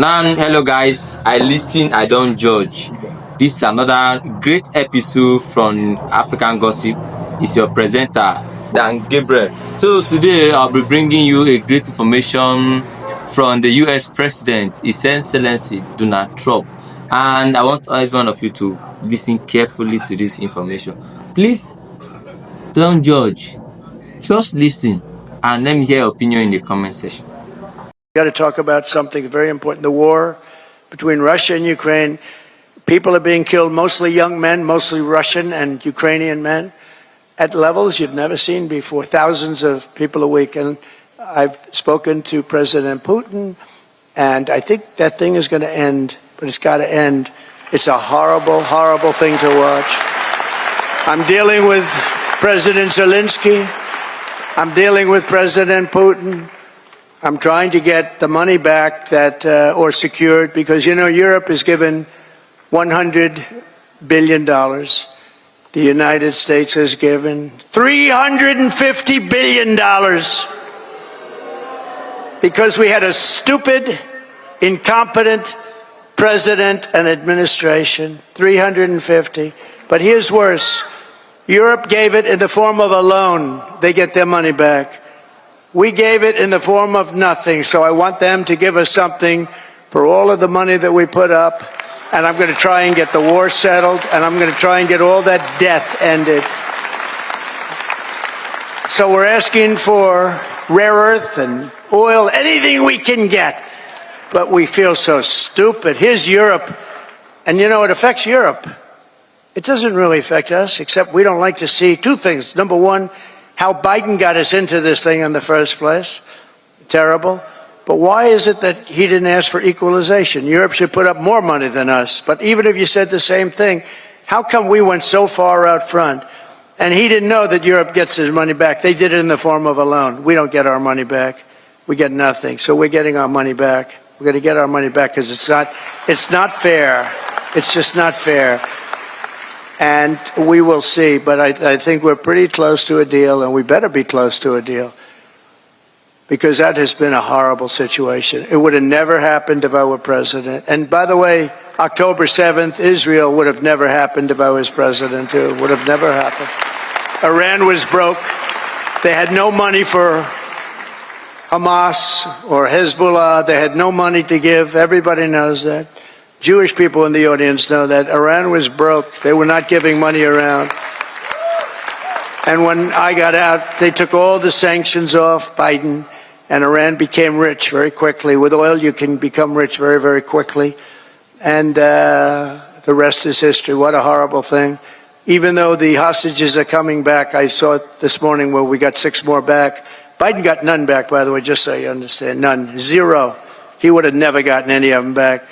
Now, hello guys. I listen, I don't judge. This is another great episode from African Gossip. It's your presenter, Dan Gabriel. So today I'll be bringing you a great information from the US President, His Excellency Donald Trump. And I want every one of you to listen carefully to this information. Please don't judge. Just listen and let me hear your opinion in the comment section. Got to talk about something very important. The war between Russia and Ukraine. People are being killed, mostly young men, mostly Russian and Ukrainian men, at levels you've never seen before. Thousands of people a week. And I've spoken to President Putin, and I think that thing is going to end, but it's got to end. It's a horrible, horrible thing to watch. I'm dealing with President Zelensky. I'm dealing with President Putin. I'm trying to get the money back that, or secured, because, Europe has given $100 billion. The United States has given $350 billion because we had a stupid, incompetent president and administration. 350. But here's worse. Europe gave it in the form of a loan. They get their money back. We gave it in the form of nothing, so I want them to give us something for all of the money that we put up, and I'm going to try and get the war settled, and I'm going to try and get all that death ended. So we're asking for rare earth and oil, anything we can get, but we feel so stupid. Here's Europe, and it affects Europe. It doesn't really affect us, except we don't like to see two things. Number one, how Biden got us into this thing in the first place. Terrible. But why is it that he didn't ask for equalization? Europe should put up more money than us. But even if you said the same thing, how come we went so far out front? And he didn't know that Europe gets his money back. They did it in the form of a loan. We don't get our money back. We get nothing. So we're getting our money back. We're going to get our money back because it's not fair. It's just not fair. And we will see, but I think we're pretty close to a deal, and we better be close to a deal, because that has been a horrible situation. It would have never happened if I were president. And by the way, October 7th, Israel would have never happened if I was president, too. It would have never happened. Iran was broke. They had no money for Hamas or Hezbollah. They had no money to give. Everybody knows that. Jewish people in the audience know that. Iran was broke. They were not giving money around. And when I got out, they took all the sanctions off Biden, and Iran became rich very quickly. With oil, you can become rich very, very quickly. And the rest is history. What a horrible thing. Even though the hostages are coming back, I saw it this morning where we got 6 more back. Biden got none back, by the way, just so you understand. None. 0. He would have never gotten any of them back.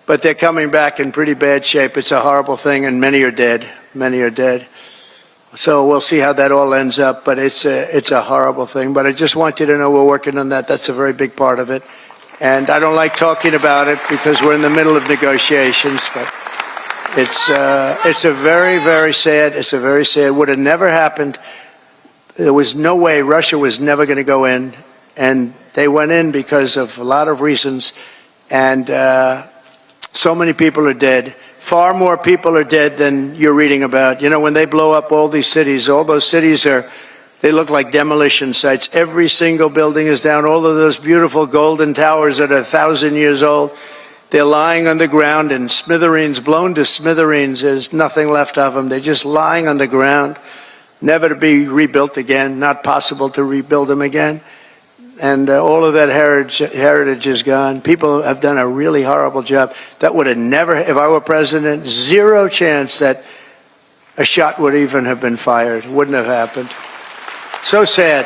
But they're coming back in pretty bad shape. It's a horrible thing, and many are dead. Many are dead. So we'll see how that all ends up, but it's a horrible thing. But I just want you to know we're working on that. That's a very big part of it. And I don't like talking about it because we're in the middle of negotiations, but it's a very, very sad, would have never happened. There was no way. Russia was never going to go in, and they went in because of a lot of reasons, and so many people are dead. Far more people are dead than you're reading about. When they blow up all these cities, all those cities they look like demolition sites. Every single building is down. All of those beautiful golden towers that are 1,000 years old, they're lying on the ground in smithereens, blown to smithereens. There's nothing left of them. They're just lying on the ground, never to be rebuilt again, not possible to rebuild them again. And all of that heritage is gone. People have done a really horrible job. That would have never, if I were president, 0 chance that a shot would even have been fired. Wouldn't have happened. So sad.